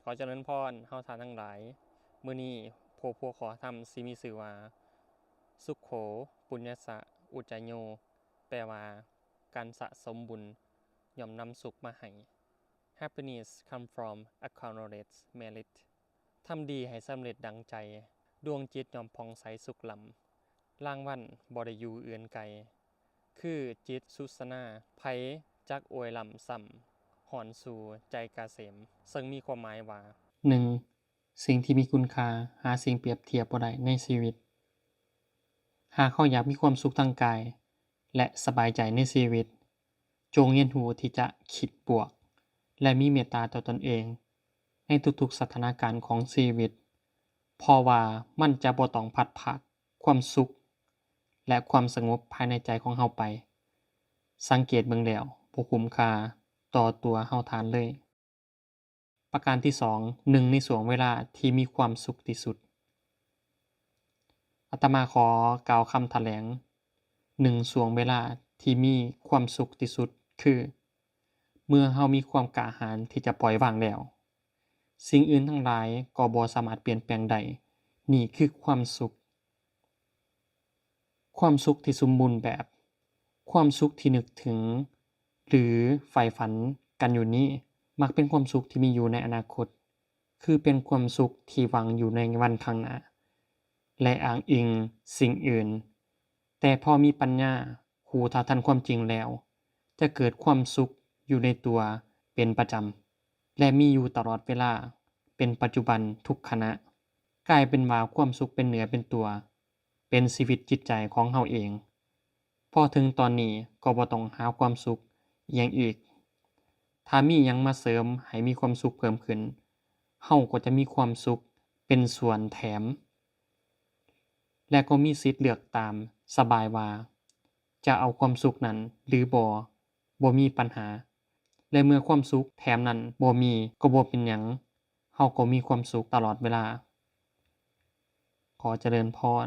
ขอเจริญพรเฮาท่านทั้งหลายมื้อนี้พวกขอธรรมสิมีชื่อว่าสุขโขปุญญสะอุจจโญแปลว่าการสะสมบุญย่อมนำสุขมาให้ Happiness come from accumulated merit ทำดีให้สำเร็จดังใจดวงจิตย่อมผ่องใสสุขล้ำรางวัลบ่ได้อยู่เอือนไกลคือจิตสุสนาไผจักอวยล้ำซ้ำหอนสู่ใจกาเสมซึ่งมีความหมายว่า 1. สิ่งที่มีคุณค่าหาสิ่งเปรียบเทียบบ่ได้ในชีวิตหากเขาอยากมีความสุขทางกายและสบายใจในชีวิตจงเรียนรู้ที่จะคิดบวกและมีเมตตาต่อตนเองในทุกๆสถานการณ์ของชีวิตเพราะว่ามันจะบ่ต้องพลัดพรากความสุขและความสงบภายในใจของเราไปสังเกตเบิ่งแล้วบ่คุ้มค่าต่อตัวเราทานเลยประการที่2 1ในช่วงเวลาที่มีความสุขที่สุดอาตมาขอกล่าวคำแถลง1ช่วงเวลาที่มีความสุขที่สุดคือเมื่อเรามีความกล้าหาญที่จะปล่อยวางแล้วสิ่งอื่นทั้งหลายก็บ่สามารถเปลี่ยนแปลงได้นี่คือความสุขที่สมบูรณ์แบบความสุขที่นึกถึงหรือใฝ่ฝันกันอยู่นี้มักเป็นความสุขที่มีอยู่ในอนาคตคือเป็นความสุขที่หวังอยู่ในวันข้างหน้าและอ้างอิงสิ่งอื่นแต่พอมีปัญญารู้เท่าทันความจริงแล้วจะเกิดความสุขอยู่ในตัวเป็นประจำและมีอยู่ตลอดเวลาเป็นปัจจุบันทุกขณะกลายเป็นว่าความสุขเป็นเหนือเป็นตัวเป็นชีวิตจิตใจของเราเองพอถึงตอนนี้ก็บ่ต้องหาความสุขอิหยังอีกถ้ามีหยังมาเสริมให้มีความสุขเพิ่มขึ้นเราก็จะมีความสุขเป็นส่วนแถมและก็มีสิทธิ์เลือกตามสบายว่าจะเอาความสุขนั้นหรือบ่มีปัญหาและเมื่อความสุขแถมนั้นบ่มีก็บ่เป็นหยังเราก็มีความสุขตลอดเวลาขอเจริญพร